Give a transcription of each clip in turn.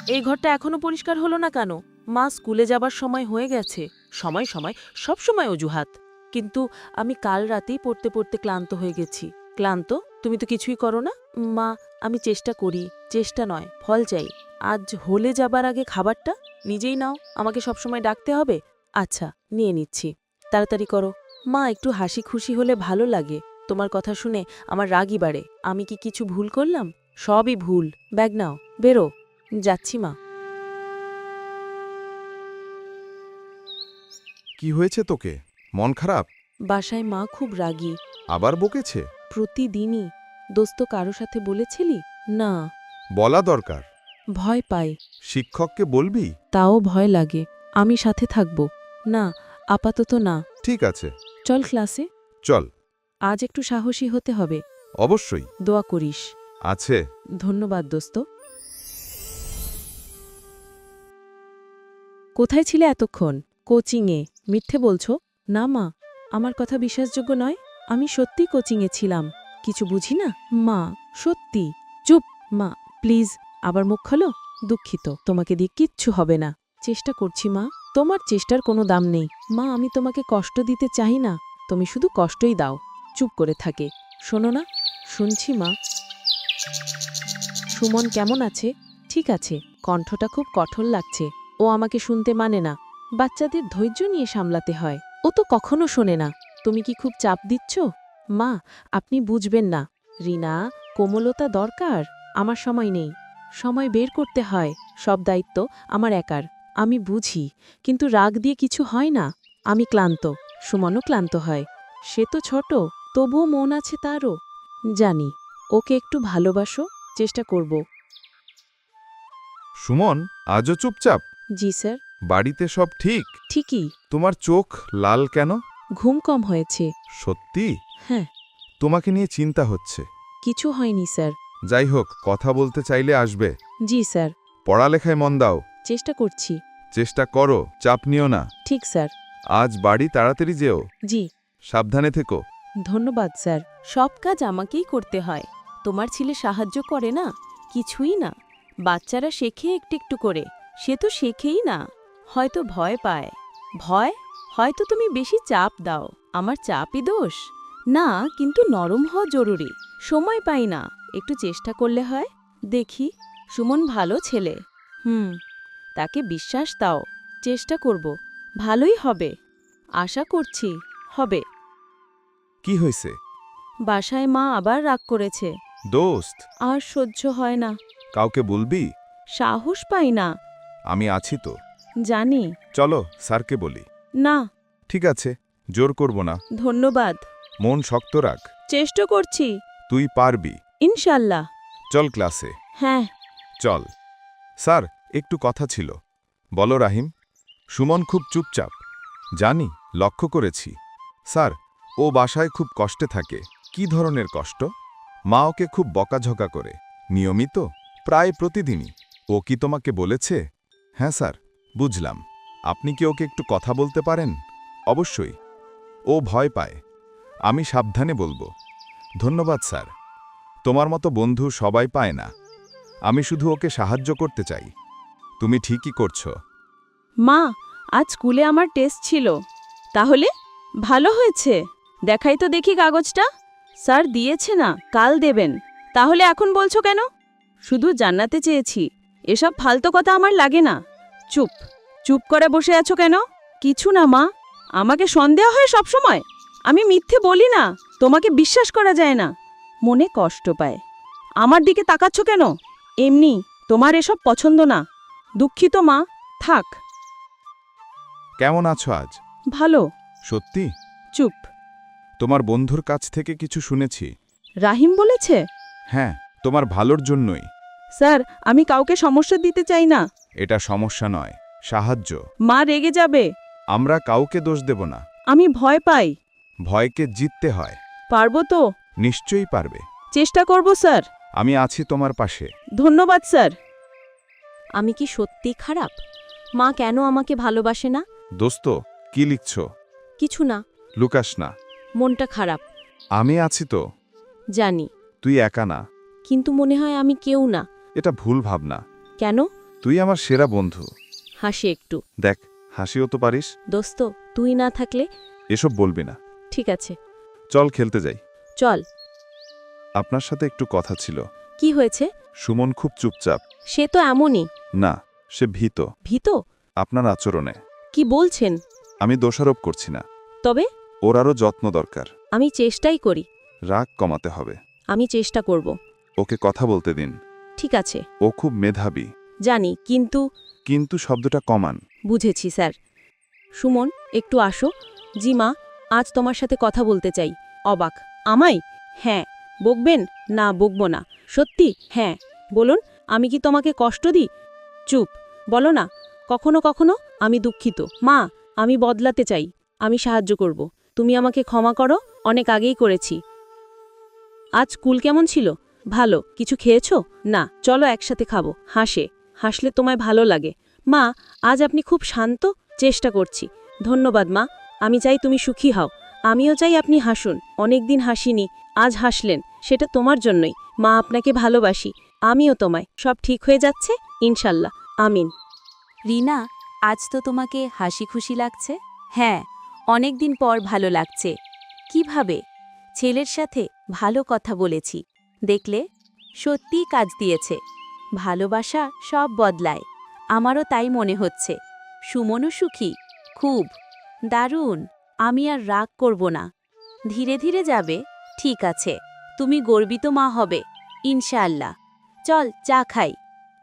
এই ঘরটা এখনো পরিষ্কার হলো না কেন? মা স্কুলে যাবার সময় হয়ে গেছে। সময় সময় সব সময় অজুহাত। কিন্তু আমি কাল রাতেই পড়তে পড়তে ক্লান্ত হয়ে গেছি। ক্লান্ত? তুমি তো কিছুই করো না। মা, আমি চেষ্টা করি, চেষ্টা নয় ফল চাই। আজ হলে যাবার আগে খাবারটা নিজেই নাও, আমাকে সবসময় ডাকতে হবে? আচ্ছা, নিয়ে নিচ্ছি, তাড়াতাড়ি করো। মা, একটু হাসি খুশি হলে ভালো লাগে। তোমার কথা শুনে আমার রাগই বাড়ে। আমি কি কিছু ভুল করলাম? সবই ভুল। ব্যাগ নাও, বেরো। যাচ্ছি মা। কি হয়েছে তোকে? মন খারাপ? বাসায় মা খুব রাগী। আবার বকেছে? প্রতিদিনই। দোস্ত কারো সাথে বলেছিলি? না। বলা দরকার। ভয় পাই। শিক্ষককে বলবি? তাও ভয় লাগে। আমি সাথে থাকব? না, আপাতত না। ঠিক আছে, চল ক্লাসে। চল। আজ একটু সাহসী হতে হবে। অবশ্যই। দোয়া করিস। আছে। ধন্যবাদ দোস্ত। কোথায় ছিলে এতক্ষণ? কোচিংয়ে। মিথ্যে বলছো? না মা, আমার কথা বিশ্বাসযোগ্য নয়। আমি সত্যি কোচিংয়ে ছিলাম। কিছু বুঝি না মা, সত্যি। চুপ মা, প্লিজ। আবার মুখ খোলো। দুঃখিত, তোমাকে দিয়ে কিচ্ছু হবে না। চেষ্টা করছি মা। তোমার চেষ্টার কোনো দাম নেই মা। আমি তোমাকে কষ্ট দিতে চাই না, তুমি শুধু কষ্টই দাও। চুপ করে থাকে। শোনো না? শুনছি মা। সুমন কেমন আছে? ঠিক আছে। কণ্ঠটা খুব কঠোর লাগছে। ও আমাকে শুনতে মানে না। বাচ্চাদের ধৈর্য নিয়ে সামলাতে হয়। ও তো কখনো শোনে না। তুমি কি খুব চাপ দিচ্ছ? মা, আপনি বুঝবেন না। রিনা, কোমলতা দরকার। আমার সময় নেই। সময় বের করতে হয়। সব দায়িত্ব আমার একার। আমি বুঝি, কিন্তু রাগ দিয়ে কিছু হয় না। আমি ক্লান্ত। সুমনও ক্লান্ত হয়। সে তো ছোট, তবুও মন আছে তারও। জানি। ওকে একটু ভালোবাসো। চেষ্টা করব। সুমন, আজও চুপচাপ? জি স্যার। বাড়িতে সব ঠিক? ঠিকই। তোমার চোখ লাল কেন? ঘুম কম হয়েছে। সত্যি? হ্যাঁ। তোমাকে নিয়ে চিন্তা হচ্ছে। কিছু হয়নি স্যার। যাই হোক, কথা বলতে চাইলে আসবে। জি স্যার। পড়ালেখায় মন দাও। চেষ্টা করছি। চেষ্টা করো, চাপ নিও না। ঠিক স্যার। আজ বাড়ি তাড়াতাড়ি যেও। জি। সাবধানে থেকো। ধন্যবাদ স্যার। সব কাজ আমাকেই করতে হয়। তোমার ছেলে সাহায্য করে না? কিছুই না। বাচ্চারা শেখে একটু একটু করে। সে তো শেখেই না। হয়তো ভয় পায়। ভয়? হয়তো তুমি বেশি চাপ দাও। আমার চাপই দোষ? না, কিন্তু নরম হওয়া জরুরি। সময় পাই না। একটু চেষ্টা করলে হয়। দেখি। সুমন ভালো ছেলে। তাকে বিশ্বাস দাও। চেষ্টা করব। ভালোই হবে। আশা করছি হবে। কি হয়েছে? বাসায় মা আবার রাগ করেছে। দোস্ত, আর সহ্য হয় না। কাউকে বলবি? সাহস পাই না। আমি আছি তো। জানি। চলো, স্যারকে বলি। না। ঠিক আছে, জোর করব না। ধন্যবাদ। মন শক্ত রাখ। চেষ্টা করছি। তুই পারবি। ইনশাল্লাহ। চল ক্লাসে। হ্যাঁ। চল। স্যার, একটু কথা ছিল। বলো রাহিম। সুমন খুব চুপচাপ। জানি, লক্ষ্য করেছি। স্যার, ও বাসায় খুব কষ্টে থাকে। কি ধরনের কষ্ট? মা ওকে খুব বকাঝকা করে। নিয়মিত? প্রায় প্রতিদিনই। ও কি তোমাকে বলেছে? হ্যাঁ স্যার, বুঝলাম। আপনি কি ওকে একটু কথা বলতে পারেন? অবশ্যই। ও ভয় পায়। আমি সাবধানে বলবো। ধন্যবাদ স্যার। তোমার মতো বন্ধু সবাই পায় না। আমি শুধু ওকে সাহায্য করতে চাই। তুমি ঠিকই করছো। মা, আজ স্কুলে আমার টেস্ট ছিল। তাহলে? ভালো হয়েছে। দেখাই তো দেখি কাগজটা। স্যার দিয়েছে না, কাল দেবেন। তাহলে এখন বলছো কেন? শুধু জান্নাতে চেয়েছি। এসব ফালতু কথা আমার লাগে না। চুপ। চুপ করে বসে আছো কেন? কিছু না মা। আমাকে সন্দেহ হয় সব সময়। আমি মিথ্যে বলি না। তোমাকে বিশ্বাস করা যায় না। মনে কষ্ট পায়। আমার দিকে তাকাচ্ছ কেন? এমনি, তোমার এসব পছন্দ না। দুঃখিত মা। থাক। কেমন আছো আজ? ভালো। সত্যি? চুপ। তোমার বন্ধুর কাছ থেকে কিছু শুনেছি। রাহিম বলেছে? হ্যাঁ, তোমার ভালোর জন্যই। স্যার, আমি কাউকে সমস্যা দিতে চাই না। এটা সমস্যা নয়, সাহায্য। মা রেগে যাবে। আমরা কাউকে দোষ দেব না। আমি ভয় পাই। ভয়কে জিততে হয়। পারবো তো? নিশ্চয়ই পারবে। চেষ্টা করব স্যার। আমি আছি তোমার পাশে। ধন্যবাদ স্যার। আমি কি সত্যি খারাপ? মা কেন আমাকে ভালোবাসে না? দোস্ত, কি লিখছ? কিছু না। লুকাস না। মনটা খারাপ। আমি আছি তো। জানি। তুই একা না। কিন্তু মনে হয় আমি কেউ না। এটা ভুল ভাবনা। কেন? তুই আমার সেরা বন্ধু। হাসি একটু। দেখ, হাসিও তো পারিস। দোস্ত, তুই না থাকলে। এসব বলবি না। ঠিক আছে, চল খেলতে যাই। চল। আপনার সাথে একটু কথা ছিল। কি হয়েছে? সুমন খুব চুপচাপ। সে তো এমনই। না, সে ভীত ভীত? আপনার আচরণে। কি বলছেন? আমি দোষারোপ করছি না, তবে ওর আরও যত্ন দরকার। আমি চেষ্টাই করি। রাগ কমাতে হবে। আমি চেষ্টা করব। ওকে কথা বলতে দিন। ঠিক আছে। ও খুব মেধাবী। জানি, কিন্তু। কিন্তু শব্দটা কমান। বুঝেছি স্যার। সুমন, একটু আসো। জি মা, আজ তোমার সাথে কথা বলতে চাই। অবাক। আমায়? হ্যাঁ। বকবেন? না, বকবো না। সত্যি? হ্যাঁ। বলুন, আমি কি তোমাকে কষ্ট দিই? চুপ। বলো না। কখনো কখনো আমি দুঃখিত। মা, আমি বদলাতে চাই। আমি সাহায্য করব। তুমি আমাকে ক্ষমা করো, অনেক আগেই করেছি। আজ স্কুল কেমন ছিল? ভালো। কিছু খেয়েছো? না। চলো একসাথে খাবো। হাসলে তোমায় ভালো লাগে। মা, আজ আপনি খুব শান্ত। চেষ্টা করছি। ধন্যবাদ মা। আমি চাই তুমি সুখী হও। আমিও চাই আপনি হাসুন। অনেকদিন হাসিনি, আজ হাসলেন, সেটা তোমার জন্যই। মা, আপনাকে ভালোবাসি। আমিও তোমায়। সব ঠিক হয়ে যাচ্ছে ইনশাল্লাহ। আমিন। রিনা, আজ তো তোমাকে হাসি খুশি লাগছে। হ্যাঁ, অনেকদিন পর ভালো লাগছে। কিভাবে? ছেলের সাথে ভালো কথা বলেছি, দেখলে? সত্যিই কাজ দিয়েছে। ভালোবাসা সব বদলায়। আমারও তাই মনে হচ্ছে। সুমনও সুখী। খুব দারুণ। আমি আর রাগ করব না। ধীরে ধীরে যাবে। ঠিক আছে, তুমি গর্বিত মা হবে ইনশাআল্লাহ। চল চা খাই।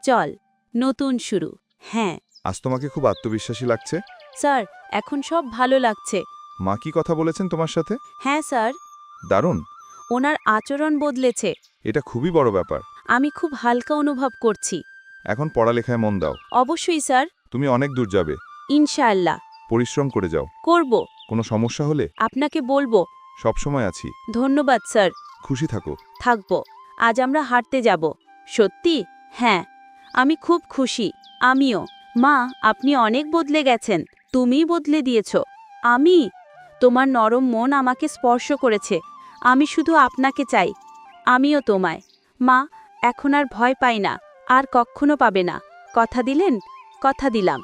চল, নতুন শুরু। হ্যাঁ আজ তোমাকে খুব আত্মবিশ্বাসী লাগছে। স্যার, এখন সব ভালো লাগছে। মা কি কথা বলেছেন তোমার সাথে? হ্যাঁ স্যার, দারুণ। ওনার আচরণ বদলেছে। এটা খুবই বড় ব্যাপার। আমি খুব হালকা অনুভব করছি। এখন পড়ালেখায় মন দাও। অবশ্যই স্যার। তুমি অনেক দূর যাবে। ইনশাআল্লাহ। পরিশ্রম করে যাও। করব। কোনো সমস্যা হলে আপনাকে বলবো। সবসময় আছি। ধন্যবাদ স্যার। খুশি থাকো। থাকবো। আজ আমরা হাঁটতে যাব। সত্যি? হ্যাঁ, আমি খুব খুশি। আমিও। মা, আপনি অনেক বদলে গেছেন। তুমিই বদলে দিয়েছ। আমি? তোমার নরম মন আমাকে স্পর্শ করেছে। আমি শুধু আপনাকে চাই। আমিও তোমায়। মা, এখন আর ভয় পাই না। আর কখনো পাবে না। কথা দিলেন? কথা দিলাম।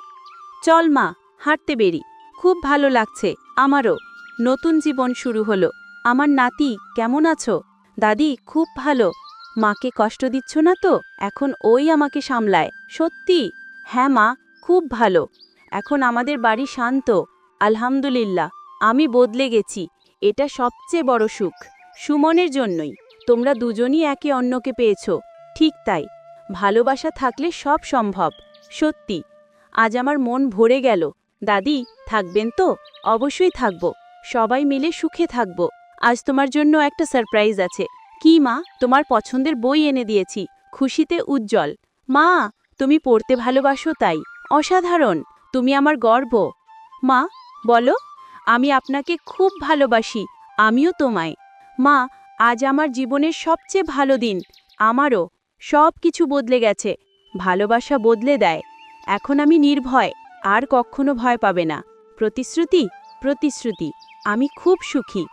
চল মা, হাঁটতে বেরি। খুব ভালো লাগছে আমারও। নতুন জীবন শুরু হলো। আমার নাতি, কেমন আছো? দাদি, খুব ভালো। মাকে কষ্ট দিচ্ছ না তো? এখন ওই আমাকে সামলায়। সত্যি? হ্যাঁ মা, খুব ভালো। এখন আমাদের বাড়ি শান্ত। আলহামদুলিল্লাহ। আমি বদলে গেছি। এটা সবচেয়ে বড় সুখ। সুমনের জন্যই। তোমরা দুজনই একে অন্যকে পেয়েছো। ঠিক তাই। ভালোবাসা থাকলে সব সম্ভব। সত্যি। আজ আমার মন ভরে গেল। দাদি, থাকবেন তো? অবশ্যই থাকব। সবাই মিলে সুখে থাকব। আজ তোমার জন্য একটা সারপ্রাইজ আছে। কি মা? তোমার পছন্দের বই এনে দিয়েছি। খুশিতে উজ্জ্বল। মা, তুমি পড়তে ভালোবাসো তাই। অসাধারণ। তুমি আমার গর্ব। মা, বলো। আমি আপনাকে খুব ভালোবাসি। আমিও তোমায়। মা, আজ আমার জীবনের সবচেয়ে ভালো দিন। আমারও। সব কিছু বদলে গেছে। ভালোবাসা বদলে দেয়। এখন আমি নির্ভয়। আর কখনো ভয় পাবে না। প্রতিশ্রুতি? প্রতিশ্রুতি। আমি খুব সুখী।